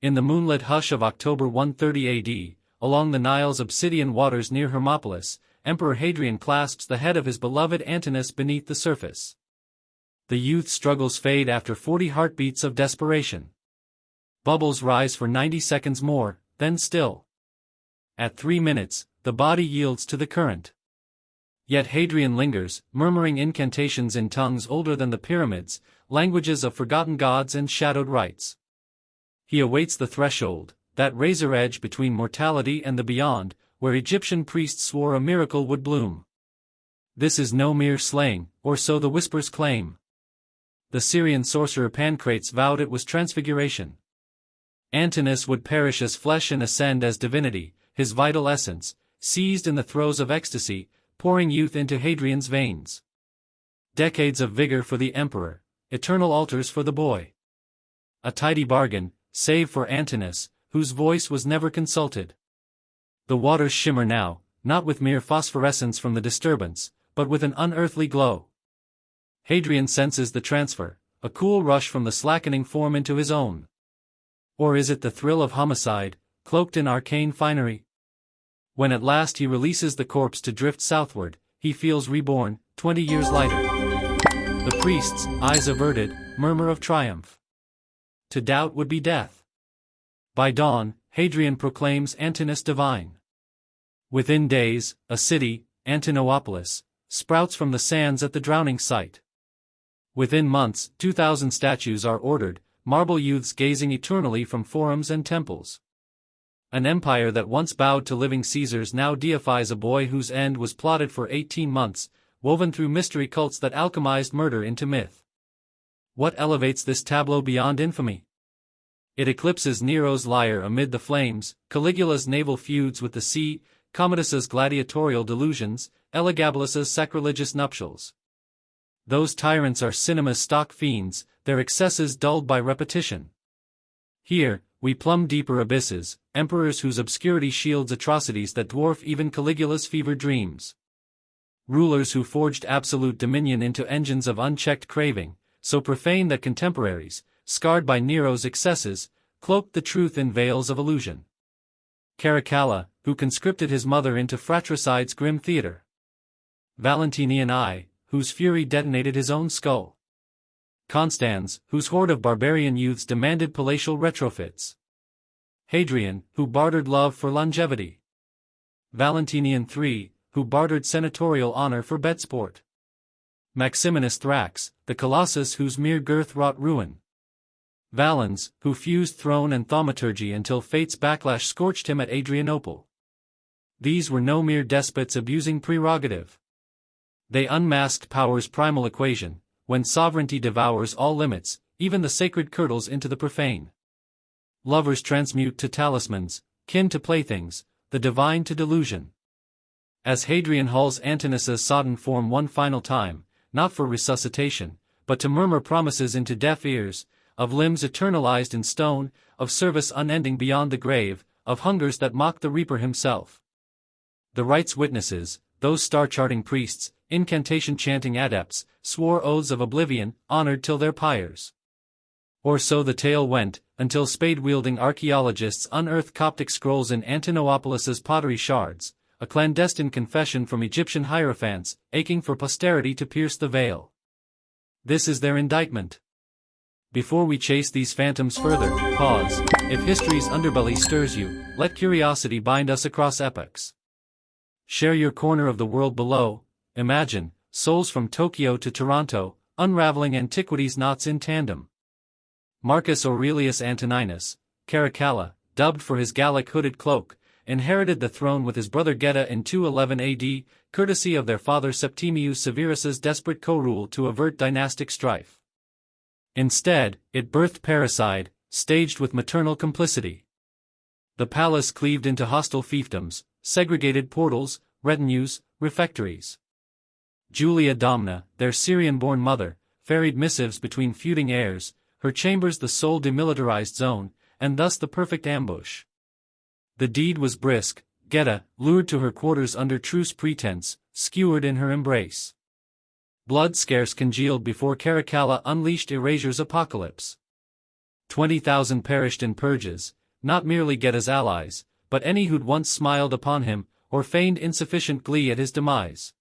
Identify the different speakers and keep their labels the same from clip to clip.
Speaker 1: In the moonlit hush of October 130 AD, along the Nile's obsidian waters near Hermopolis, Emperor Hadrian clasps the head of his beloved Antinous beneath the surface. The youth's struggles fade after 40 heartbeats of desperation. Bubbles rise for 90 seconds more, then still. At 3 minutes, the body yields to the current. Yet Hadrian lingers, murmuring incantations in tongues older than the pyramids, languages of forgotten gods and shadowed rites. He awaits the threshold, that razor edge between mortality and the beyond, where Egyptian priests swore a miracle would bloom. This is no mere slaying, or so the whispers claim. The Syrian sorcerer Pancrates vowed it was transfiguration. Antinous would perish as flesh and ascend as divinity, his vital essence, seized in the throes of ecstasy, pouring youth into Hadrian's veins. Decades of vigor for the emperor, eternal altars for the boy. A tidy bargain, save for Antinous, whose voice was never consulted. The waters shimmer now, not with mere phosphorescence from the disturbance, but with an unearthly glow. Hadrian senses the transfer, a cool rush from the slackening form into his own. Or is it the thrill of homicide, cloaked in arcane finery? When at last he releases the corpse to drift southward, he feels reborn, 20 years later. The priests, eyes averted, murmur of triumph. To doubt would be death. By dawn, Hadrian proclaims Antinous divine. Within days, a city, Antinopolis, sprouts from the sands at the drowning site. Within months, 2,000 statues are ordered, marble youths gazing eternally from forums and temples. An empire that once bowed to living Caesars now deifies a boy whose end was plotted for 18 months, woven through mystery cults that alchemized murder into myth. What elevates this tableau beyond infamy? It eclipses Nero's lyre amid the flames, Caligula's naval feuds with the sea, Commodus's gladiatorial delusions, Elagabalus's sacrilegious nuptials. Those tyrants are cinema's stock fiends, their excesses dulled by repetition. Here, we plumb deeper abysses, emperors whose obscurity shields atrocities that dwarf even Caligula's fevered dreams. Rulers who forged absolute dominion into engines of unchecked craving, so profane that contemporaries, scarred by Nero's excesses, cloaked the truth in veils of illusion. Caracalla, who conscripted his mother into Fratricide's grim theater. Valentinian I, whose fury detonated his own skull. Constans, whose horde of barbarian youths demanded palatial retrofits. Hadrian, who bartered love for longevity. Valentinian III, who bartered senatorial honor for bedsport. Maximinus Thrax, the colossus whose mere girth wrought ruin. Valens, who fused throne and thaumaturgy until fate's backlash scorched him at Adrianople. These were no mere despots abusing prerogative. They unmasked power's primal equation, when sovereignty devours all limits, even the sacred curdles into the profane. Lovers transmute to talismans, kin to playthings, the divine to delusion. As Hadrian hauls Antinous' sodden form one final time, not for resuscitation, but to murmur promises into deaf ears, of limbs eternalized in stone, of service unending beyond the grave, of hungers that mock the reaper himself. The rites witnesses, those star-charting priests, incantation-chanting adepts, swore oaths of oblivion, honored till their pyres. Or so the tale went, until spade-wielding archaeologists unearthed Coptic scrolls in Antinopolis's pottery shards, a clandestine confession from Egyptian hierophants, aching for posterity to pierce the veil. This is their indictment. Before we chase these phantoms further, pause. If history's underbelly stirs you, let curiosity bind us across epochs. Share your corner of the world below. Imagine, souls from Tokyo to Toronto, unraveling antiquities knots in tandem. Marcus Aurelius Antoninus, Caracalla, dubbed for his Gallic hooded cloak, inherited the throne with his brother Geta in 211 AD, courtesy of their father Septimius Severus's desperate co-rule to avert dynastic strife. Instead, it birthed parricide, staged with maternal complicity. The palace cleaved into hostile fiefdoms, segregated portals, retinues, refectories. Julia Domna, their Syrian-born mother, ferried missives between feuding heirs, her chambers the sole demilitarized zone, and thus the perfect ambush. The deed was brisk, Geta, lured to her quarters under truce pretense, skewered in her embrace. Blood scarce congealed before Caracalla unleashed Erasure's apocalypse. 20,000 perished in purges, not merely Geta's allies, but any who'd once smiled upon him, or feigned insufficient glee at his demise.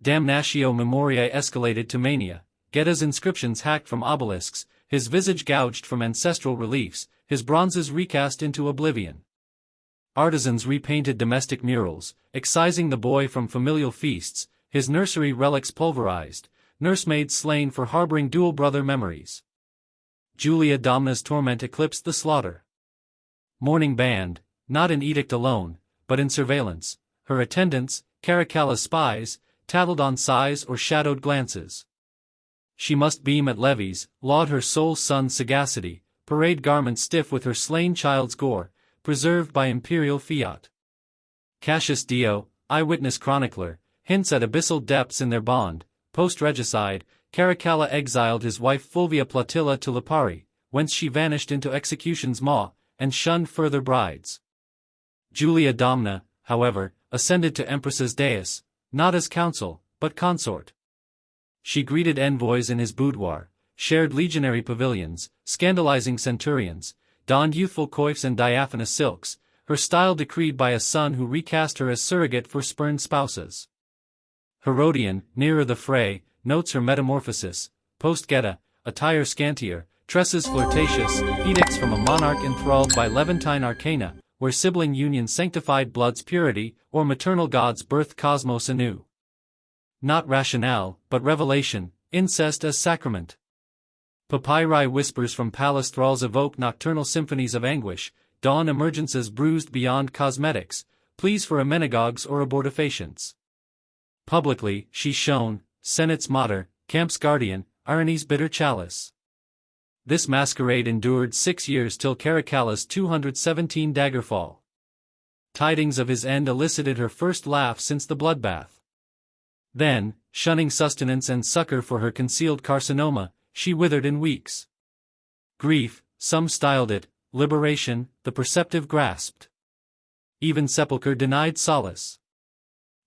Speaker 1: Damnatio memoriae escalated to mania, Geta's inscriptions hacked from obelisks, his visage gouged from ancestral reliefs, his bronzes recast into oblivion. Artisans repainted domestic murals, excising the boy from familial feasts, his nursery relics pulverized, nursemaids slain for harboring dual-brother memories. Julia Domna's torment eclipsed the slaughter. Mourning banned, not in edict alone, but in surveillance, her attendants, Caracalla's spies, tattled on sighs or shadowed glances. She must beam at levees, laud her sole son's sagacity, parade garments stiff with her slain child's gore, preserved by imperial fiat. Cassius Dio, eyewitness chronicler, hints at abyssal depths in their bond. Post-regicide, Caracalla exiled his wife Fulvia Plautilla to Lipari, whence she vanished into execution's maw, and shunned further brides. Julia Domna, however, ascended to Empress's dais, not as counsel, but consort. She greeted envoys in his boudoir, shared legionary pavilions, scandalizing centurions, donned youthful coifs and diaphanous silks, her style decreed by a son who recast her as surrogate for spurned spouses. Herodian, nearer the fray, notes her metamorphosis, post-Geta, attire scantier, tresses flirtatious, edicts from a monarch enthralled by Levantine arcana, where sibling union sanctified blood's purity, or maternal gods birthed cosmos anew. Not rationale, but revelation, incest as sacrament. Papyri whispers from palace thralls evoke nocturnal symphonies of anguish, dawn emergences bruised beyond cosmetics, pleas for amenagogues or abortifacients. Publicly, she shone, Senate's martyr, camp's guardian, irony's bitter chalice. This masquerade endured 6 years till Caracalla's 217 daggerfall. Tidings of his end elicited her first laugh since the bloodbath. Then, shunning sustenance and succor for her concealed carcinoma, she withered in weeks. Grief, some styled it, liberation, the perceptive grasped. Even sepulchre denied solace.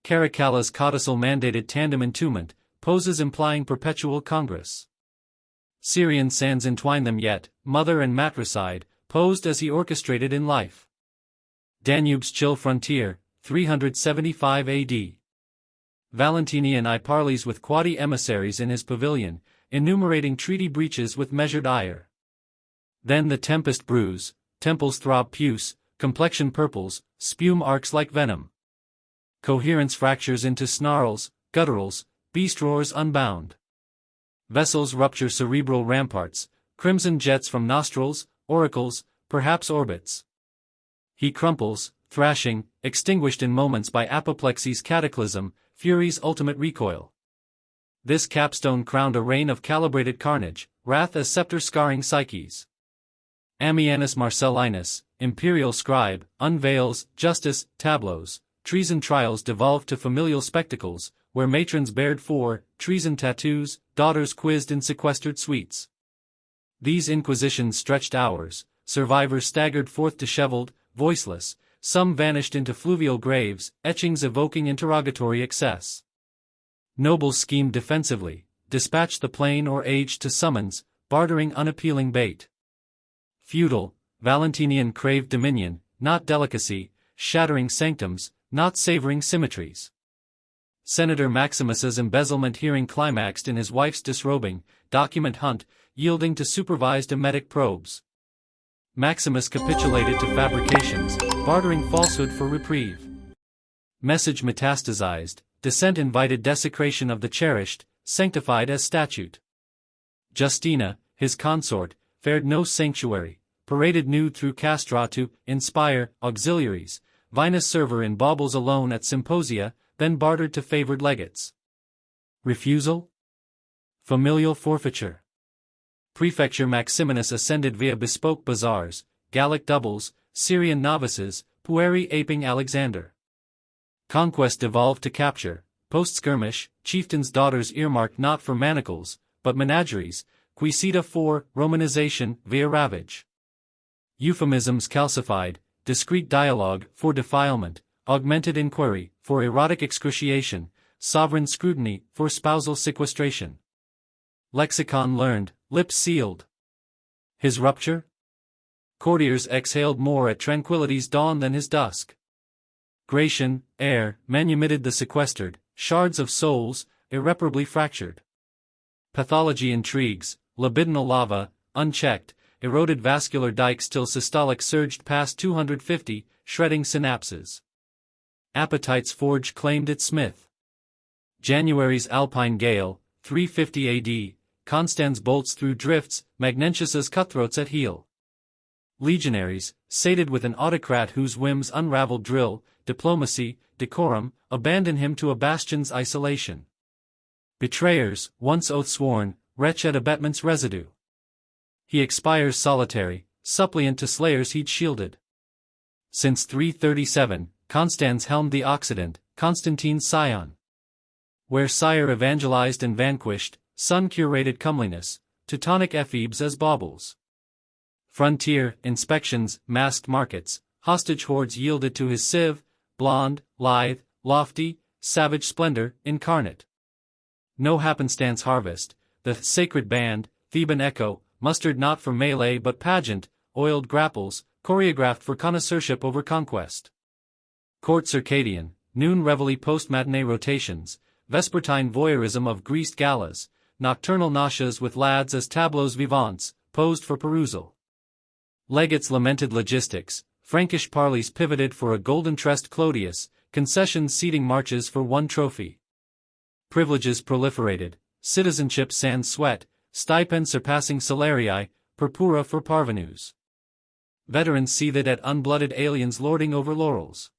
Speaker 1: Caracalla's codicil mandated tandem entombment, poses implying perpetual congress. Syrian sands entwine them yet, mother and matricide, posed as he orchestrated in life. Danube's chill frontier, 375 AD. Valentinian I parleys with quadi emissaries in his pavilion, enumerating treaty breaches with measured ire. Then the tempest brews, temples throb puce, complexion purples, spume arcs like venom. Coherence fractures into snarls, gutturals, beast roars unbound. Vessels rupture cerebral ramparts, crimson jets from nostrils, oracles, perhaps orbits. He crumples, thrashing, extinguished in moments by apoplexy's cataclysm, fury's ultimate recoil. This capstone crowned a reign of calibrated carnage, wrath as scepter scarring psyches. Ammianus Marcellinus, imperial scribe, unveils, justice, tableaus, treason trials devolved to familial spectacles, where matrons bared for treason tattoos, daughters quizzed in sequestered suites. These inquisitions stretched hours, survivors staggered forth disheveled, voiceless, some vanished into fluvial graves, etchings evoking interrogatory excess. Nobles schemed defensively, dispatched the plain or aged to summons, bartering unappealing bait. Feudal, Valentinian craved dominion, not delicacy, shattering sanctums, not savoring symmetries. Senator Maximus's embezzlement hearing climaxed in his wife's disrobing, document hunt, yielding to supervised emetic probes. Maximus capitulated to fabrications, bartering falsehood for reprieve. Message metastasized, dissent invited desecration of the cherished, sanctified as statute. Justina, his consort, fared no sanctuary, paraded nude through castra to inspire auxiliaries, Vinus server in baubles alone at symposia, then bartered to favored legates. Refusal? Familial forfeiture. Prefecture Maximinus ascended via bespoke bazaars, Gallic doubles, Syrian novices, pueri aping Alexander. Conquest devolved to capture, post-skirmish, chieftains' daughters earmarked not for manacles, but menageries, quisita for Romanization via ravage. Euphemisms calcified, discreet dialogue for defilement, augmented inquiry for erotic excruciation, sovereign scrutiny for spousal sequestration. Lexicon learned, lips sealed. His rupture? Courtiers exhaled more at tranquility's dawn than his dusk. Gratian, heir, manumitted the sequestered, shards of souls, irreparably fractured. Pathology intrigues, libidinal lava, unchecked, eroded vascular dikes till systolic surged past 250, shredding synapses. Appetite's forge claimed its smith. January's alpine gale, 350 AD, Constans bolts through drifts, Magnentius's cutthroats at heel. Legionaries, sated with an autocrat whose whims unraveled drill, diplomacy, decorum, abandon him to a bastion's isolation. Betrayers, once oath-sworn, retch at abetment's residue. He expires solitary, suppliant to slayers he'd shielded. Since 337, Constans helmed the Occident, Constantine's scion. Where sire evangelized and vanquished, son curated comeliness, Teutonic ephebes as baubles. Frontier, inspections, masked markets, hostage hordes yielded to his sieve, blonde, lithe, lofty, savage splendor, incarnate. No happenstance harvest, the sacred band, Theban echo, mustered not for melee but pageant, oiled grapples, choreographed for connoisseurship over conquest. Court circadian, noon reveille post-matinee rotations, vespertine voyeurism of greased galas, nocturnal nausas with lads as tableaux vivants, posed for perusal. Legates lamented logistics, Frankish parleys pivoted for a golden-tressed Clodius, concessions seating marches for one trophy. Privileges proliferated, citizenship sans sweat, stipends surpassing salarii, purpura for parvenus. Veterans seethed at unblooded aliens lording over laurels.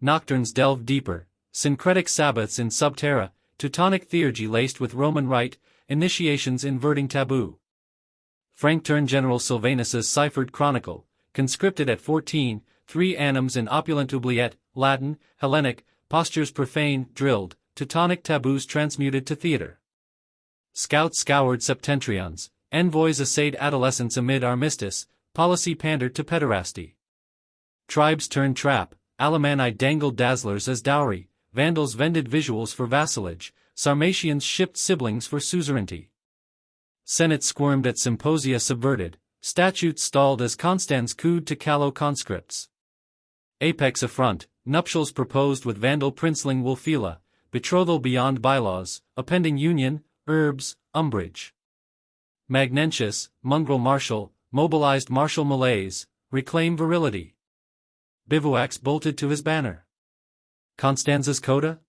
Speaker 1: Nocturnes delved deeper, syncretic Sabbaths in subterra, Teutonic theurgy laced with Roman rite, initiations inverting taboo. Frank turned General Sylvanus's ciphered chronicle, conscripted at 14, 3 annums in opulent oubliette, Latin, Hellenic, postures profane, drilled, Teutonic taboos transmuted to theater. Scouts scoured septentrions, envoys essayed adolescence amid armistice, policy pandered to pederasty. Tribes turned trap, Alemanni dangled dazzlers as dowry, Vandals vended visuals for vassalage, Sarmatians shipped siblings for suzerainty. Senate squirmed at symposia subverted, statutes stalled as Constans cooed to callow conscripts. Apex affront, nuptials proposed with Vandal princeling Wulfila, betrothal beyond bylaws, appending union, herbs, umbrage. Magnentius, mongrel marshal, mobilized martial malaise, reclaim virility. Bivouacs bolted to his banner. Constanza's coda?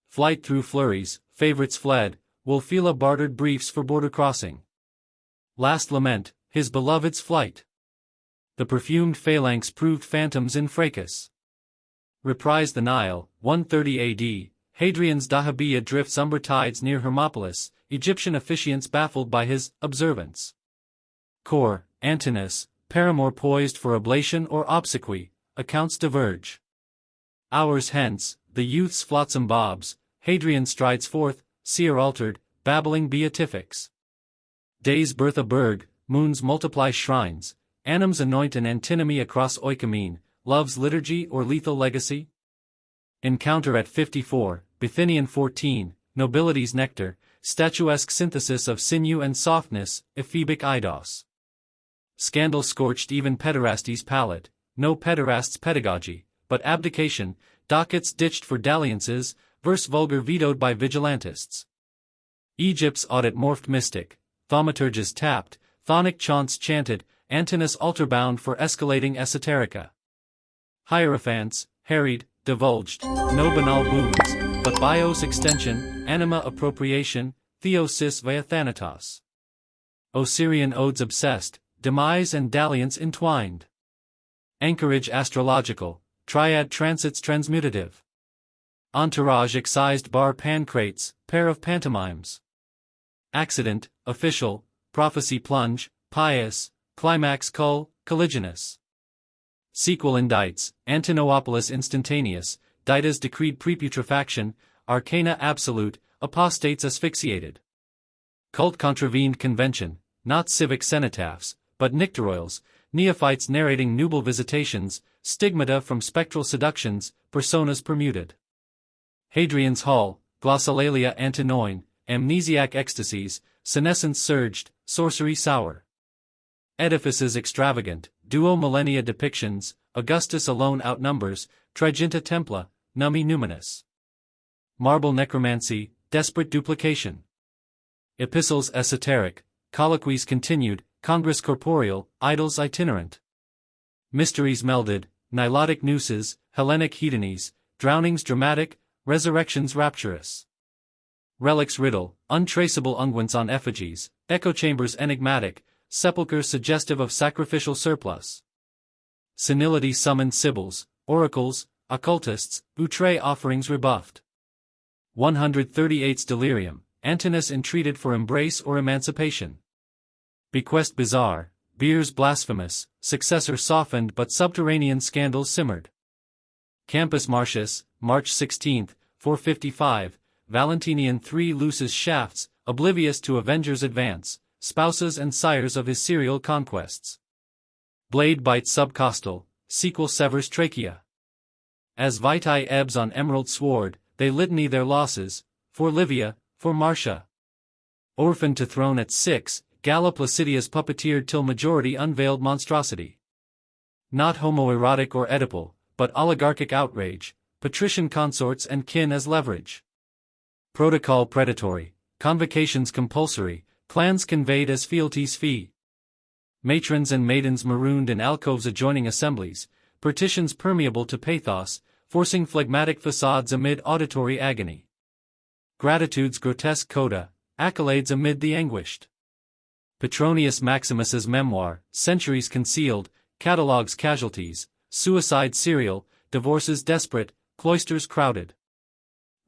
Speaker 1: Flight through flurries, favorites fled, Wulfila bartered briefs for border crossing. Last lament, his beloved's flight. The perfumed phalanx proved phantoms in fracas. Reprised the Nile, 130 AD, Hadrian's dahabeah drifts umber tides near Hermopolis, Egyptian officiants baffled by his observance. Cor, Antinous, paramour poised for oblation or obsequy, accounts diverge. Hours hence, the youth's flotsam bobs, Hadrian strides forth, seer altered, babbling beatifics. Days birth a berg, moons multiply shrines, anims anoint an antinomy across oikumene, love's liturgy or lethal legacy? Encounter at 54, Bithynian 14, nobility's nectar, statuesque synthesis of sinew and softness, ephebic eidos. Scandal scorched even pederasty's palate, no pederast's pedagogy, but abdication, dockets ditched for dalliances, verse vulgar vetoed by vigilantists. Egypt's audit morphed mystic, thaumaturges tapped, chthonic chaunts chanted, Antinous altar-bound for escalating esoterica. Hierophants, harried, divulged, no banal boons, but bios extension, anima appropriation, theosis via thanatos. Osirian odes obsessed, demise and dalliance entwined. Anchorage astrological, triad transits transmutative. Entourage excised bar pancrates, pair of pantomimes. Accident, official, prophecy plunge, pious, climax cull, colliginous. Sequel indicts, Antinoopolis instantaneous, Didas decreed preputrefaction, arcana absolute, apostates asphyxiated. Cult contravened convention, not civic cenotaphs, but nictoroils, neophytes narrating nubile visitations, stigmata from spectral seductions, personas permuted. Hadrian's hall, glossolalia antinoin, amnesiac ecstasies, senescence surged, sorcery sour. edifices extravagant, duo millennia depictions, Augustus alone outnumbers, triginta templa, nummi numinous. Marble necromancy, desperate duplication. Epistles esoteric, colloquies continued, congress corporeal, idols itinerant. Mysteries melded, nilotic nooses, Hellenic hedonies, drownings dramatic, resurrections rapturous. Relics riddle, untraceable unguents on effigies, echo-chambers enigmatic, sepulchres suggestive of sacrificial surplus. Senility summoned sibyls, oracles, occultists, outre offerings rebuffed. 138's delirium, Antinous entreated for embrace or emancipation. Bequest bizarre, beers blasphemous, successor softened but subterranean scandals simmered. Campus Martius, March 16, 455, Valentinian 3 looses shafts, oblivious to Avengers' advance, spouses and sires of his serial conquests. Blade bites subcostal, sequel severs trachea. As vitae ebbs on emerald sward, they litany their losses, for Livia, for Marcia. Orphan to throne at 6, Galla Placidia's puppeteered till majority unveiled monstrosity. Not homoerotic or Oedipal, but oligarchic outrage, patrician consorts and kin as leverage. Protocol predatory, convocations compulsory, clans conveyed as fealties fee. Matrons and maidens marooned in alcoves adjoining assemblies, partitions permeable to pathos, forcing phlegmatic facades amid auditory agony. Gratitude's grotesque coda, accolades amid the anguished. Petronius Maximus's memoir, centuries concealed, catalogues casualties, suicide serial, divorces desperate, cloisters crowded.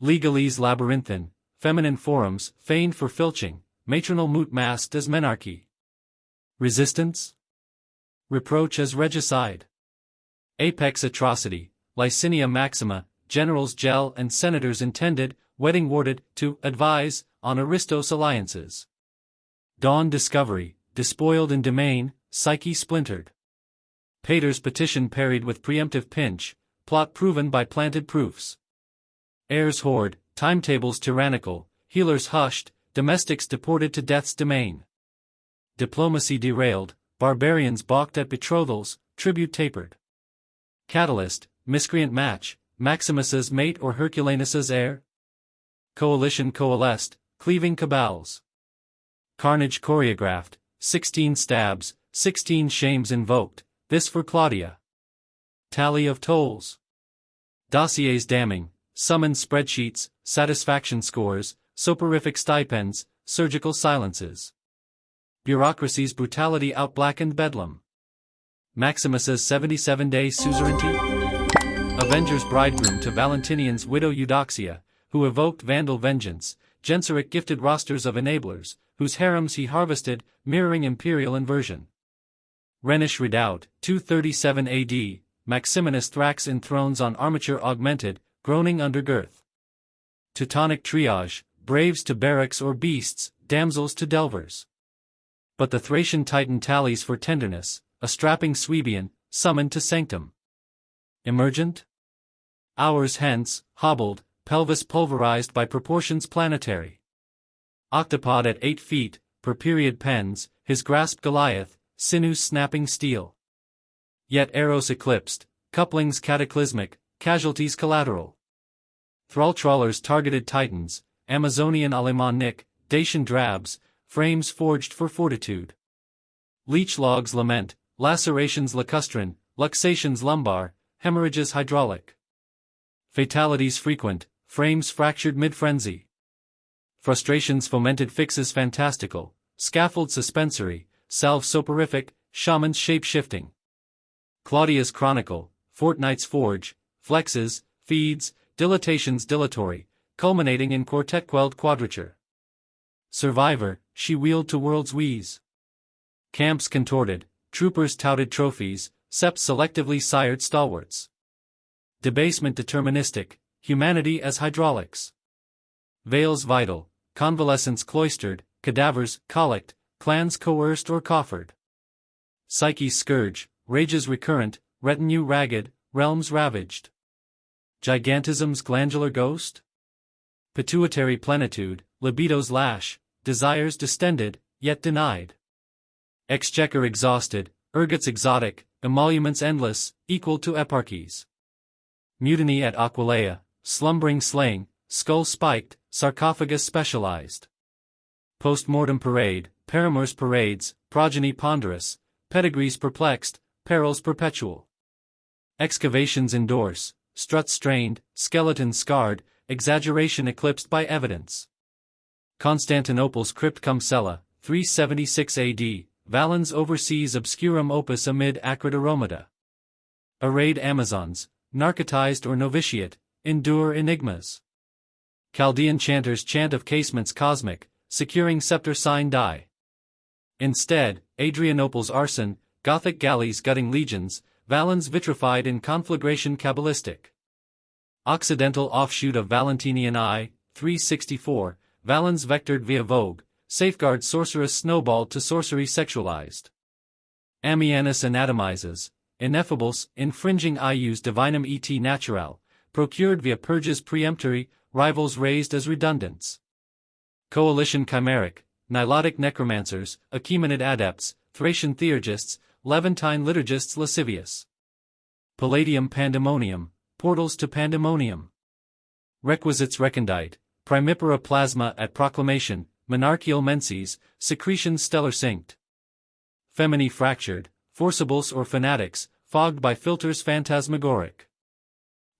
Speaker 1: Legalese labyrinthine, feminine forums, feigned for filching, matronal moot masked as menarchy. Resistance? Reproach as regicide. Apex atrocity, Liciniae Maxima, generals gel and senators intended, wedding warded, to advise, on Aristos alliances. Dawn discovery, despoiled in domain, psyche splintered. Pater's petition parried with preemptive pinch, plot proven by planted proofs. Heirs hoard, timetables tyrannical, healers hushed, domestics deported to death's domain. Diplomacy derailed, barbarians balked at betrothals, tribute tapered. Catalyst, miscreant match, Maximus's mate or Herculanus's heir? Coalition coalesced, cleaving cabals. Carnage choreographed, 16 stabs, 16 shames invoked, this for Claudia. Tally of tolls. Dossiers damning, summons spreadsheets, satisfaction scores, soporific stipends, surgical silences. Bureaucracy's brutality outblackened bedlam. Maximus's 77-day suzerainty? Avenger's bridegroom to Valentinian's widow Eudoxia, who evoked Vandal vengeance, Genseric gifted rosters of enablers, whose harems he harvested, mirroring imperial inversion. Rhenish redoubt, 237 AD, Maximinus Thrax enthrones on armature augmented, groaning under girth. Teutonic triage, braves to barracks or beasts, damsels to delvers. But the Thracian Titan tallies for tenderness, a strapping Suebian, summoned to sanctum. Emergent? Hours hence, hobbled, pelvis pulverized by proportions planetary. Octopod at 8 feet, per period pens, his grasp Goliath, sinews snapping steel. Yet Eros eclipsed, couplings cataclysmic, casualties collateral. Thrall trawlers targeted titans, Amazonian Alemannic, Dacian drabs, frames forged for fortitude. Leech logs lament, lacerations lacustrine, luxations lumbar, hemorrhages hydraulic. Fatalities frequent, frames fractured mid-frenzy. Frustrations fomented fixes fantastical, scaffold suspensory, salve soporific, shamans shape-shifting. Claudia's chronicle, fortnight's forge, flexes, feeds, dilatations dilatory, culminating in quartet-quelled quadrature. Survivor, she wheeled to world's wheeze. Camps contorted, troopers touted trophies, seps selectively sired stalwarts. Debasement deterministic, humanity as hydraulics. Veils vital, convalescence cloistered, cadavers colicked, clans coerced or coffered. Psyche's scourge, rages recurrent, retinue ragged, realms ravaged. Gigantism's glandular ghost? Pituitary plenitude, libido's lash, desires distended, yet denied. Exchequer exhausted, ergots exotic, emoluments endless, equal to eparchies. Mutiny at Aquileia, slumbering slaying, skull spiked, sarcophagus specialized. Post-mortem parade, paramours parades, progeny ponderous, pedigrees perplexed, perils perpetual. Excavations endorse, struts strained, skeletons scarred, exaggeration eclipsed by evidence. Constantinople's crypt cum cella, 376 AD, Valens oversees obscurum opus amid acrid aromata. Arrayed Amazons, narcotized or novitiate, endure enigmas. Chaldean chanters chant of casements cosmic, securing scepter sign die. Instead, Adrianople's arson, Gothic galleys gutting legions, Valens vitrified in conflagration cabalistic. Occidental offshoot of Valentinian I, 364, Valens vectored via vogue, safeguard sorceress snowballed to sorcery sexualized. Ammianus anatomizes, ineffables, infringing ius divinum et natural, procured via purges preemptory, rivals raised as redundants. Coalition chimeric, nilotic necromancers, Achaemenid adepts, Thracian theurgists, Levantine liturgists lascivious. Palladium pandemonium, portals to pandemonium. Requisites recondite, primipara plasma at proclamation, monarchial menses, secretions stellar synced. Femini fractured, forcibles or fanatics, fogged by filters phantasmagoric.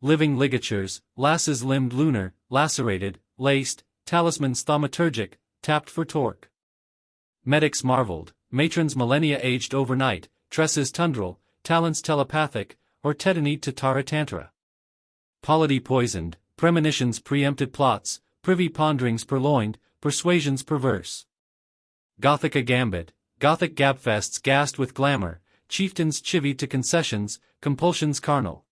Speaker 1: Living ligatures, lasses limbed lunar, lacerated, laced, talismans thaumaturgic, tapped for torque. Medics marveled, matrons millennia aged overnight, tresses tundral, talents telepathic, or tetany to taratantra. Polity poisoned, premonitions preempted plots, privy ponderings purloined, persuasions perverse. Gothica gambit, Gothic gabfests gassed with glamour, chieftains chivy to concessions, compulsions carnal.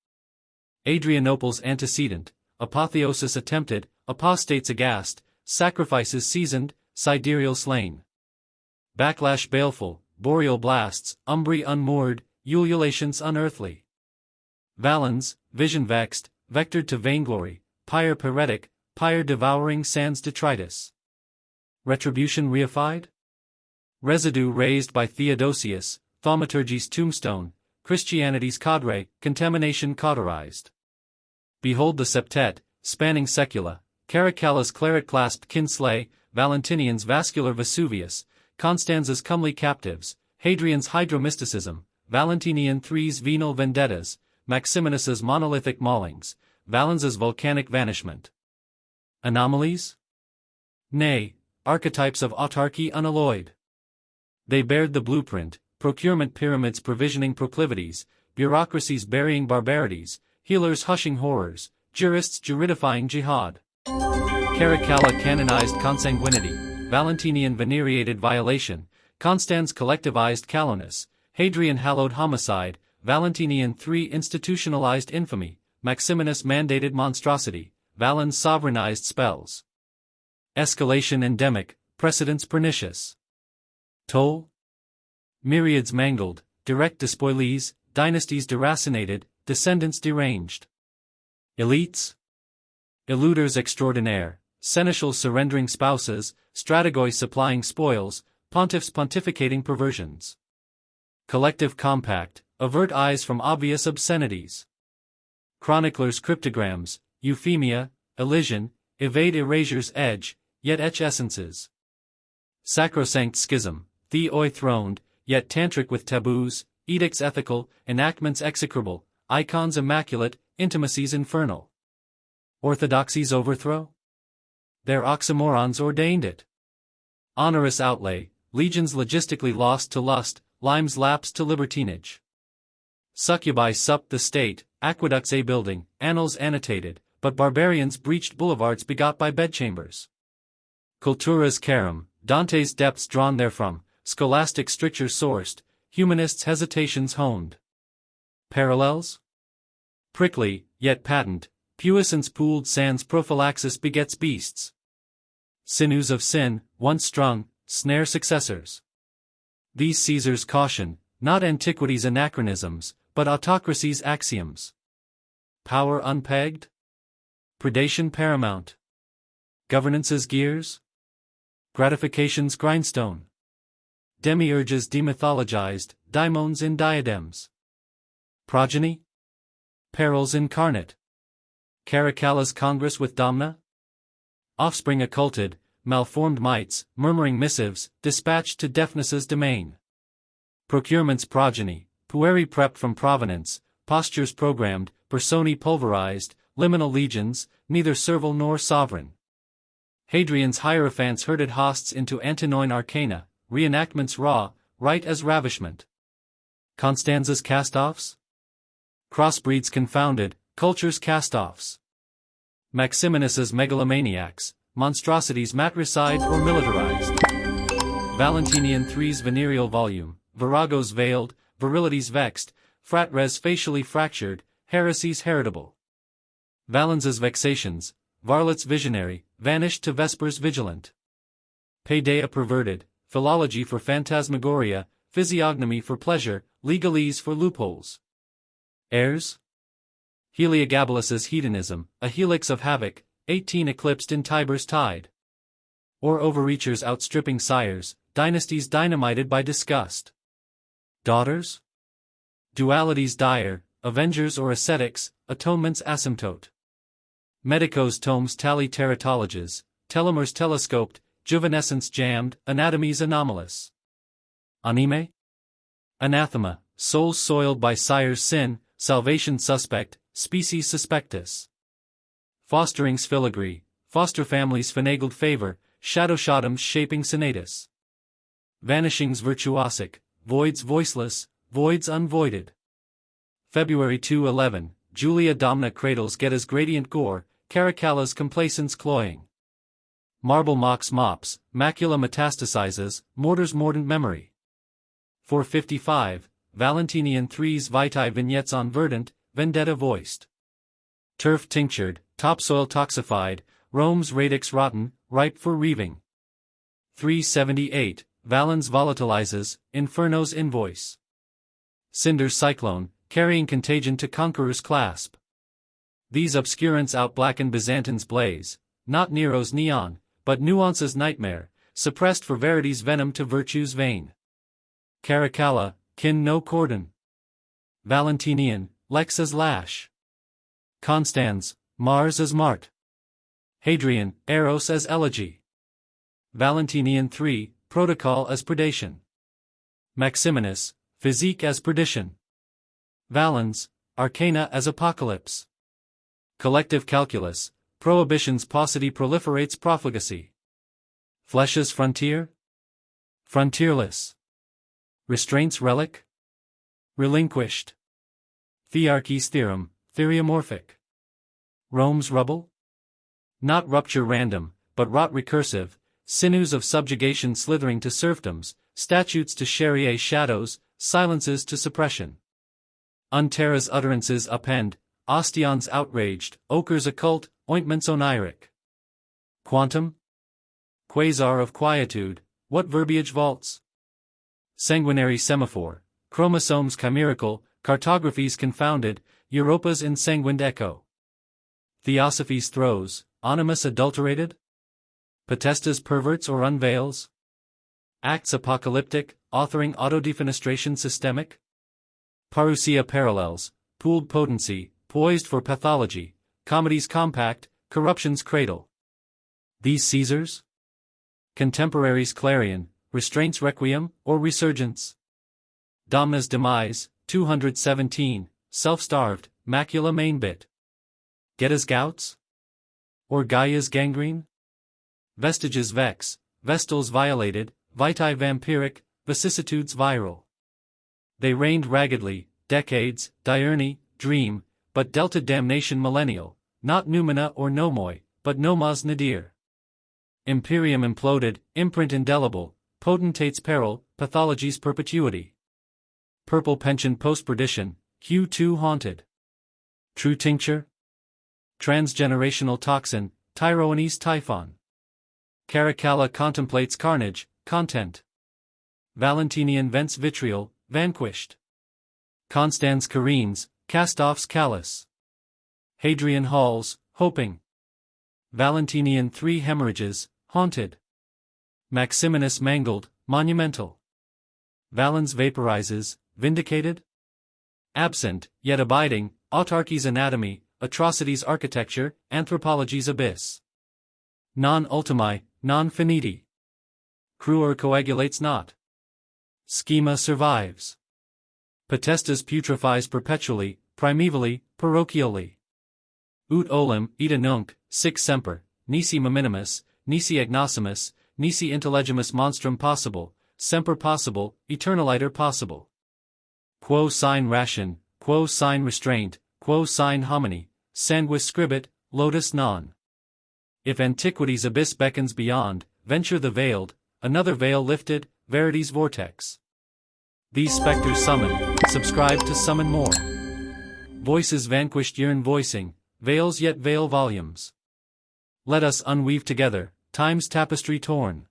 Speaker 1: Adrianople's antecedent, apotheosis attempted, apostates aghast, sacrifices seasoned, sidereal slain. Backlash baleful, boreal blasts, umbri unmoored, ululations unearthly. Valens, vision vexed, vectored to vainglory, pyre paretic, pyre devouring sans detritus. Retribution reified? Residue raised by Theodosius, thaumaturgy's tombstone, Christianity's cadre, contamination cauterized. Behold the septet, spanning secula, Caracalla's claret-clasped kinslay, Valentinian's vascular Vesuvius, Constanza's comely captives, Hadrian's hydromysticism, Valentinian III's venal vendettas, Maximinus's monolithic maulings, Valens's volcanic vanishment. Anomalies? Nay, archetypes of autarky unalloyed. They bared the blueprint, procurement pyramids provisioning proclivities, bureaucracies burying barbarities, healers hushing horrors, jurists juridifying jihad. Caracalla canonized consanguinity, Valentinian venerated violation, Constans collectivized callousness, Hadrian hallowed homicide, Valentinian III institutionalized infamy, Maximinus mandated monstrosity, Valens sovereignized spells. Escalation endemic, precedents pernicious. Toll? Myriads mangled, direct despoilees, dynasties deracinated, descendants deranged. Elites? Eluders extraordinaire, seneschals surrendering spouses, strategoi supplying spoils, pontiffs pontificating perversions. Collective compact, avert eyes from obvious obscenities. Chroniclers cryptograms, euphemia, elision, evade erasure's edge, yet etch essences. Sacrosanct schism, theoi throned, yet tantric with taboos, edicts ethical, enactments execrable, icons immaculate, intimacies infernal. Orthodoxy's overthrow? Their oxymorons ordained it. Onerous outlay, legions logistically lost to lust, limes lapsed to libertinage. Succubi supped the state, aqueducts a building, annals annotated, but barbarians breached boulevards begot by bedchambers. Cultura's carum, Dante's depths drawn therefrom, scholastic strictures sourced, humanists' hesitations honed. Parallels? Prickly, yet patent, puissance pooled sans prophylaxis begets beasts. Sinews of sin, once strung, snare successors. These Caesars caution, not antiquity's anachronisms, but autocracy's axioms. Power unpegged? Predation paramount. Governance's gears? Gratification's grindstone. demiurges demythologized, daimons in diadems. Progeny? Perils incarnate. Caracalla's congress with Domna? Offspring occulted, malformed mites, murmuring missives, dispatched to deafness's domain. Procurement's progeny, pueri prepped from provenance, postures programmed, personae pulverized, liminal legions, neither servile nor sovereign. Hadrian's hierophants herded hosts into Antonine arcana, reenactments raw, right as ravishment. Constanza's cast-offs? Crossbreeds confounded, cultures cast-offs. Maximinus's megalomaniacs, monstrosities matricide or militarized. Valentinian III's venereal volume, viragos veiled, virilities vexed, fratres facially fractured, heresies heritable. Valens's vexations, varlets visionary, vanished to vespers vigilant. Paideia perverted, philology for phantasmagoria, physiognomy for pleasure, legalese for loopholes. Heirs? Heliogabalus's hedonism, a helix of havoc, 18 eclipsed in Tiber's tide. Or overreachers outstripping sires, dynasties dynamited by disgust. Daughters? Dualities dire, avengers or ascetics, atonements asymptote. Medicos tomes tally teratologes, telomeres telescoped, juvenescence jammed, anatomies anomalous. Anime? Anathema, souls soiled by sire's sin, salvation suspect, species suspectus. Fosterings filigree, foster families finagled favor, shadowshottums shaping senatus. Vanishings virtuosic, voids voiceless, voids unvoided. February 2-11, Julia Domna cradles Getta's gradient gore, Caracalla's complacence cloying. Marble mocks mops, macula metastasizes, mortar's mordant memory. 455, Valentinian III's vitae vignettes on verdant, vendetta voiced. Turf tinctured, topsoil toxified, Rome's radix rotten, ripe for reaving. 378, Valens volatilizes, Inferno's invoice. Cinder cyclone, carrying contagion to conqueror's clasp. These obscurants outblacken Byzantine's blaze, not Nero's neon, but nuance's nightmare, suppressed for verity's venom to virtue's vein. Caracalla, kin no cordon. Valentinian, lex as lash. Constans, Mars as mart. Hadrian, eros as elegy. Valentinian III, protocol as predation. Maximinus, physique as perdition. Valens, arcana as apocalypse. Collective calculus, prohibition's paucity proliferates profligacy. Flesh's frontier? Frontierless. Restraints relic? Relinquished. Thearchy's theorem, theriomorphic. Rome's rubble? Not rupture random, but rot recursive, sinews of subjugation slithering to serfdoms, statutes to Charrier shadows, silences to suppression. Untera's utterances append, Ostions outraged, ochres occult, ointments oniric. Quantum? Quasar of quietude, what verbiage vaults? Sanguinary semaphore, chromosomes chimerical, cartographies confounded, Europa's ensanguined echo. Theosophy's throes, animus adulterated? Potesta's perverts or unveils? Acts apocalyptic, authoring autodefenestration systemic? Parousia parallels, pooled potency, poised for pathology, comedy's compact, corruption's cradle. These Caesars? Contemporaries clarion, restraints requiem, or resurgence? Domna's demise, 217, self-starved, macula mainbit. Getta's gouts? Or Gaia's gangrene? Vestiges vex, vestals violated, vitae vampiric, vicissitudes viral. They reigned raggedly, decades, diurni, dream, but delta damnation millennial, not noumena or nomoi, but nomas nadir. Imperium imploded, imprint indelible, potentate's peril, pathology's perpetuity. Purple pension post-perdition, Q2 haunted. True tincture? Transgenerational toxin, Tyroanese typhon. Caracalla contemplates carnage, content. Valentinian vents vitriol, vanquished. Constans careens, cast-offs callous. Hadrian halls, hoping. Valentinian III hemorrhages, haunted. Maximinus mangled, monumental. Valens vaporizes, vindicated? Absent, yet abiding, autarky's anatomy, atrocities architecture, anthropology's abyss. Non ultimi, non finiti. Cruor coagulates not. Schema survives. Potestas putrefies perpetually, primevally, parochially. Ut olim, ita nunc, sic semper, nisi minimus, nisi agnosimus, nisi intellegimus monstrum possible, semper possible, eternaliter possible. Quo sine ration, quo sine restraint, quo sine homini, sanguis scribit, lotus non. If antiquity's abyss beckons beyond, venture the veiled, another veil lifted, verity's vortex. These specters summon, subscribe to summon more. Voices vanquished yearn voicing, veils yet veil volumes. Let us unweave together, time's tapestry torn.